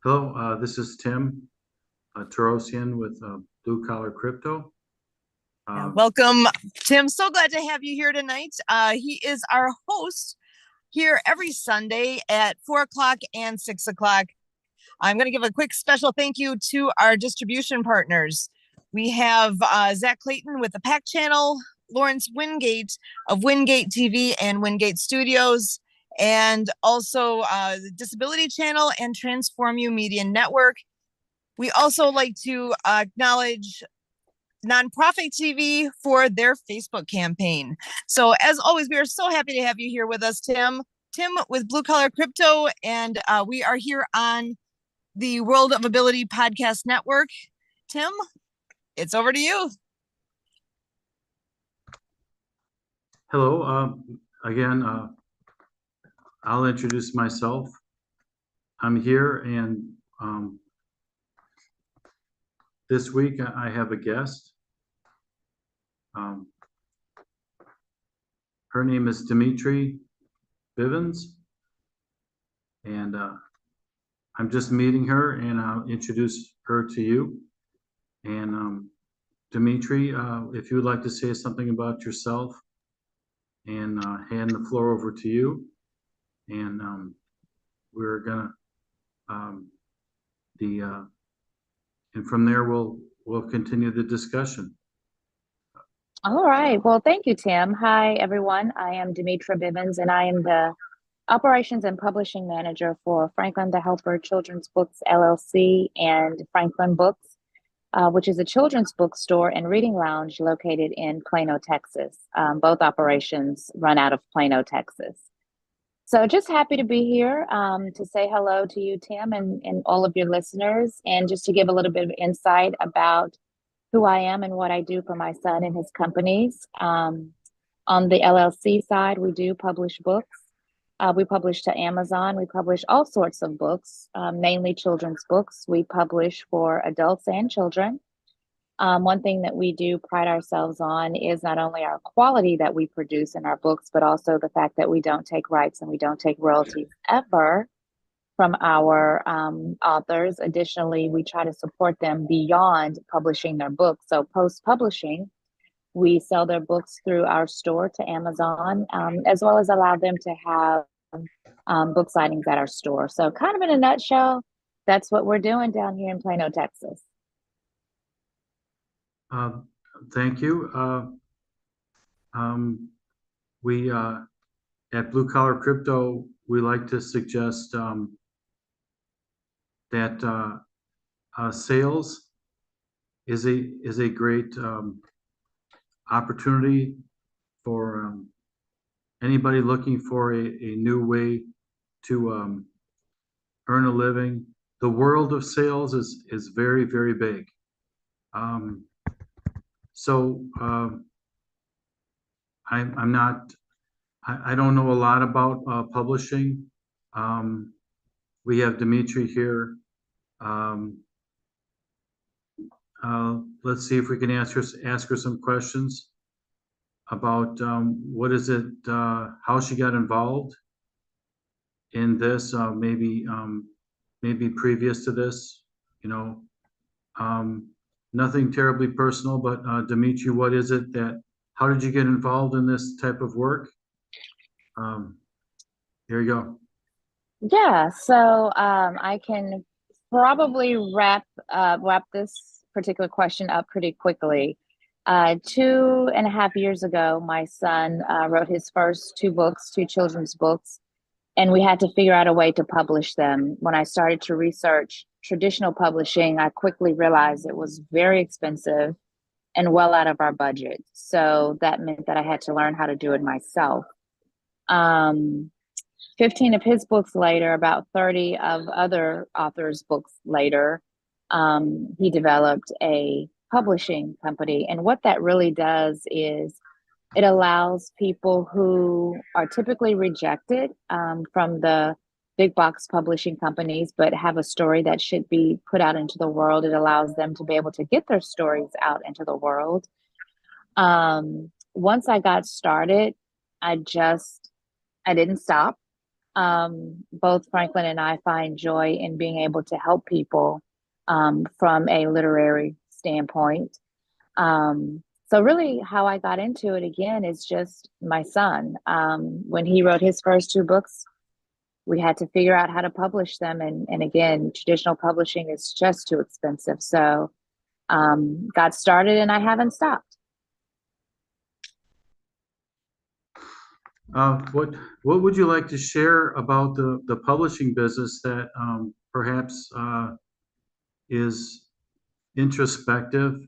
Hello, this is Tim Tarosian with Blue Collar Crypto. Yeah, welcome, Tim. So glad to have you here tonight. He is our host here every Sunday at 4 o'clock and 6 o'clock. I'm going to give a quick special thank you to our distribution partners. We have Zach Clayton with the Pack Channel, Lawrence Wingate of Wingate TV and Wingate Studios, and also the Disability Channel and Transform You Media Network. We also like to acknowledge Nonprofit TV for their Facebook campaign. So as always, we are so happy to have you here with us, Tim. Tim with Blue Collar Crypto, and we are here on the World of Ability Podcast Network. Tim, it's over to you. Hello, again, I'll introduce myself. I'm here, and this week I have a guest. Her name is Dimitri Bivens, and I'm just meeting her, and I'll introduce her to you. And Dimitri, if you would like to say something about yourself, and hand the floor over to you, and we're gonna and from there we'll continue the discussion. All right. Well, thank you, Tim. Hi, everyone. I am Dimitra Bivens, and I am the Operations and Publishing Manager for Franklin the Helper Children's Books, LLC, and Franklin Books, which is a children's bookstore and reading lounge located in Plano, Texas. Both operations run out of Plano, Texas. So just happy to be here to say hello to you, Tim, and all of your listeners, and just to give a little bit of insight about who I am and what I do for my son and his companies. On the LLC side, we do publish books. We publish to Amazon. We publish all sorts of books, mainly children's books. We publish for adults and children. One thing that we do pride ourselves on is not only our quality that we produce in our books, but also the fact that we don't take rights and we don't take royalties ever from our authors. Additionally, we try to support them beyond publishing their books. So post-publishing, we sell their books through our store to Amazon, as well as allow them to have book signings at our store. So kind of in a nutshell, that's what we're doing down here in Plano, Texas. Thank you. We at Blue Collar Crypto, we like to suggest that sales is a great opportunity for anybody looking for a new way to earn a living. The world of sales is very, very big. I don't know a lot about publishing. We have Dimitri here. Let's see if we can ask her some questions about what is it, how she got involved in this, maybe previous to this, nothing terribly personal, but Dimitri, what is it how did you get involved in this type of work? Here you go. Yeah, so I can probably wrap this particular question up pretty quickly. 2.5 years ago, my son wrote his first two children's books, and we had to figure out a way to publish them. When I started to research traditional publishing, I quickly realized it was very expensive and well out of our budget. So that meant that I had to learn how to do it myself. 15 of his books later, about 30 of other authors' books later, he developed a publishing company. And what that really does is it allows people who are typically rejected from the big box publishing companies, but have a story that should be put out into the world. It allows them to be able to get their stories out into the world. Once I got started, I didn't stop. both Franklin and I find joy in being able to help people from a literary standpoint. So really how I got into it again is just my son. When he wrote his first two books, we had to figure out how to publish them. And again, traditional publishing is just too expensive. So got started and I haven't stopped. What would you like to share about the publishing business that perhaps is introspective,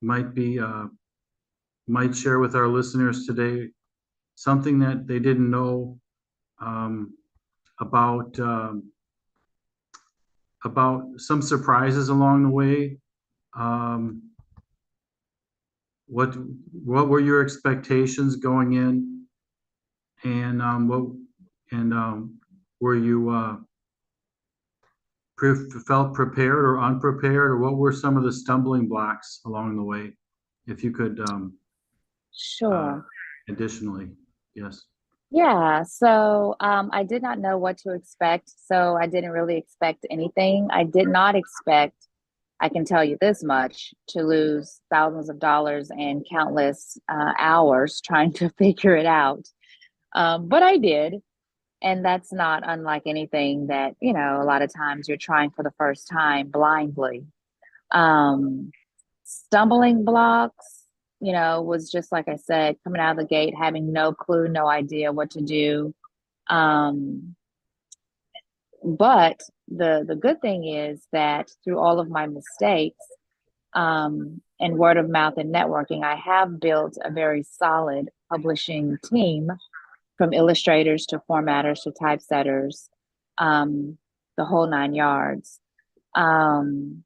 might share with our listeners today something that they didn't know about some surprises along the way? What were your expectations going in, and were you felt prepared or unprepared, or what were some of the stumbling blocks along the way? If you could, Sure. additionally, yes. Yeah, so I did not know what to expect, so I didn't really expect anything. I did not expect, I can tell you this much, to lose thousands of dollars and countless hours trying to figure it out. But I did, and that's not unlike anything that, you know, a lot of times you're trying for the first time blindly. Um, Stumbling blocks, you know, was just like I said, coming out of the gate, having no clue, no idea what to do. Um, but the good thing is that through all of my mistakes, and word of mouth and networking, I have built a very solid publishing team, from illustrators to formatters to typesetters, the whole nine yards. Um,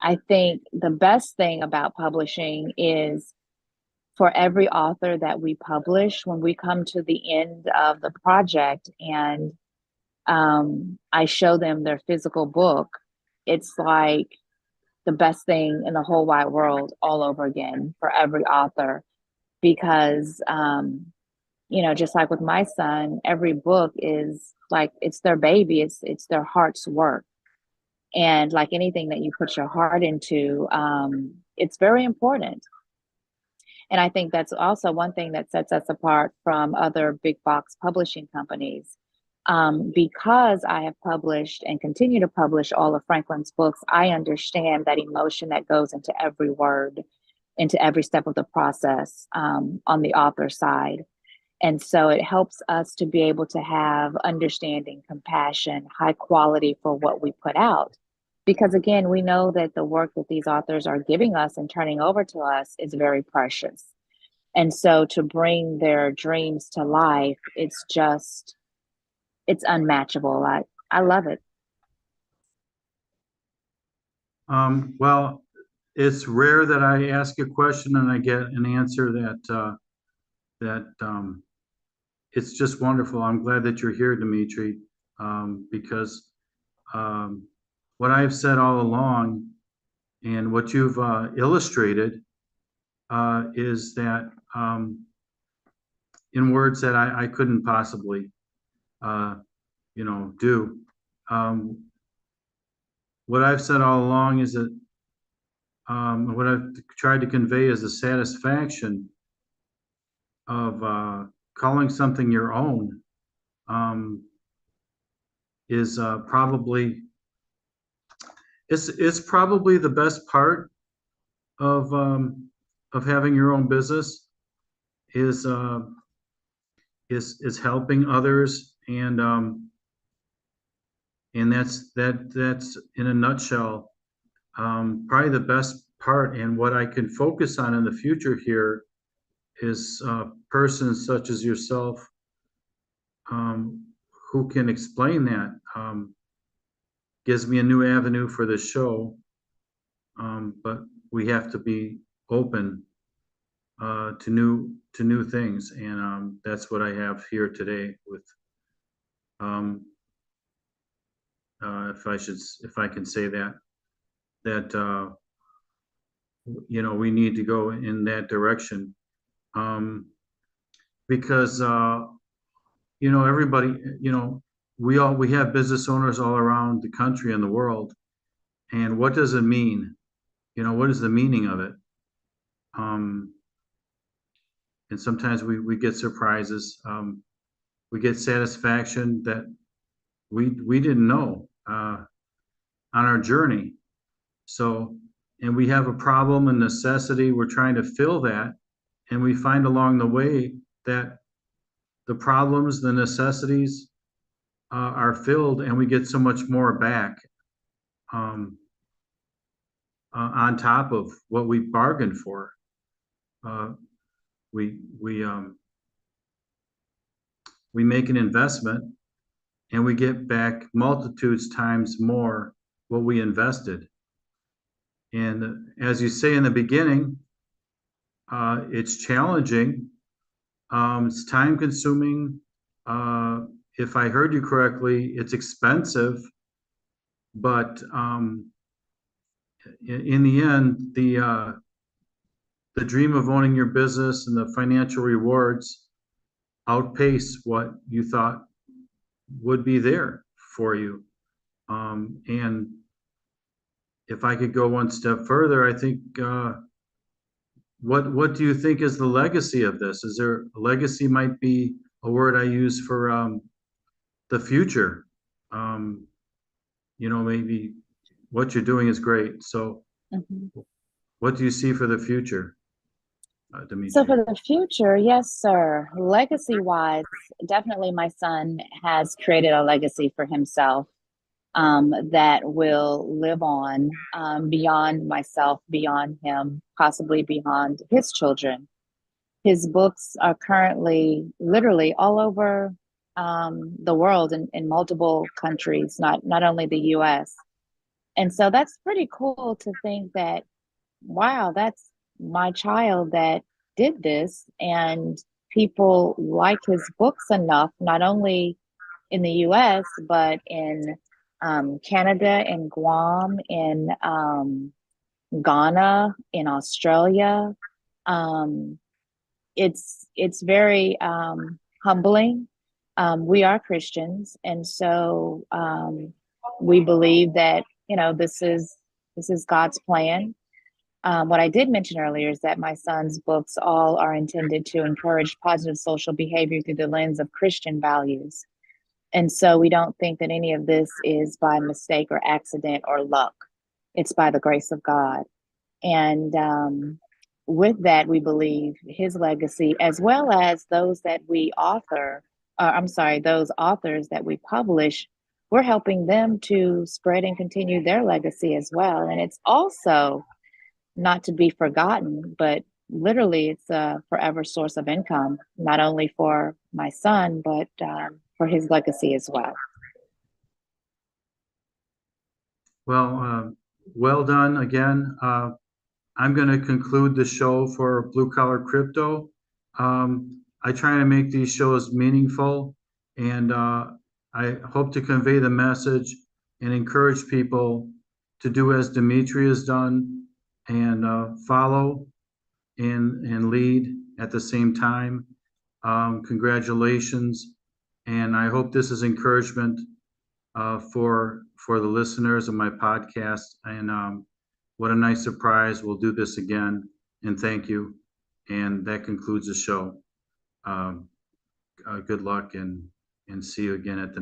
I think the best thing about publishing is, for every author that we publish, when we come to the end of the project and I show them their physical book, it's like the best thing in the whole wide world all over again for every author. Because, you know, just like with my son, every book is like, it's their baby, it's their heart's work. And like anything that you put your heart into, it's very important. And I think that's also one thing that sets us apart from other big box publishing companies. Because I have published and continue to publish all of Franklin's books, I understand that emotion that goes into every word, into every step of the process, on the author side. And so it helps us to be able to have understanding, compassion, high quality for what we put out. Because again, we know that the work that these authors are giving us and turning over to us is very precious. And so to bring their dreams to life, it's unmatchable. I love it. Well, it's rare that I ask a question and I get an answer that it's just wonderful. I'm glad that you're here, Dimitri, because what I've said all along and what you've illustrated is that in words that I couldn't possibly, do. What I've said all along is that what I've tried to convey is the satisfaction of calling something your own, is probably it's probably the best part of having your own business, is is helping others, and that's in a nutshell probably the best part. And what I can focus on in the future here is persons such as yourself, who can explain that. Gives me a new avenue for the show, but we have to be open to new things, and that's what I have here today with, if I can say that we need to go in that direction, because everybody, we have business owners all around the country and the world. And what does it mean? What is the meaning of it? And sometimes we get surprises. We get satisfaction that we didn't know on our journey. So, and we have a problem and necessity. We're trying to fill that, and we find along the way that the problems, the necessities are filled, and we get so much more back on top of what we bargained for. We make an investment, and we get back multitudes times more what we invested. And as you say in the beginning, it's challenging. It's time consuming. If I heard you correctly, it's expensive, but in the end, the dream of owning your business and the financial rewards outpace what you thought would be there for you. And if I could go one step further, I think, what do you think is the legacy of this? Is there a legacy? Might be a word I use for the future. Maybe what you're doing is great. So what do you see for the future, Dimitri? So for the future, yes, sir. Legacy wise, definitely my son has created a legacy for himself that will live on beyond myself, beyond him, possibly beyond his children. His books are currently literally all over the world in multiple countries, not only the US. And so that's pretty cool to think that, wow, that's my child that did this. And people like his books enough, not only in the US, but in Canada, in Guam, in Ghana, in Australia. It's very humbling. We are Christians, and so we believe that this is God's plan. What I did mention earlier is that my son's books all are intended to encourage positive social behavior through the lens of Christian values. And so we don't think that any of this is by mistake or accident or luck. It's by the grace of God. And with that, we believe his legacy, as well as those that we author, those authors that we publish, we're helping them to spread and continue their legacy as well. And it's also not to be forgotten, but literally it's a forever source of income, not only for my son, but for his legacy as well. Well done again. I'm going to conclude the show for Blue Collar Crypto. I try to make these shows meaningful, and I hope to convey the message and encourage people to do as Dimitri has done, and follow and lead at the same time. Congratulations, and I hope this is encouragement for the listeners of my podcast. And what a nice surprise. We'll do this again, and thank you. And that concludes the show. Good luck, and see you again at the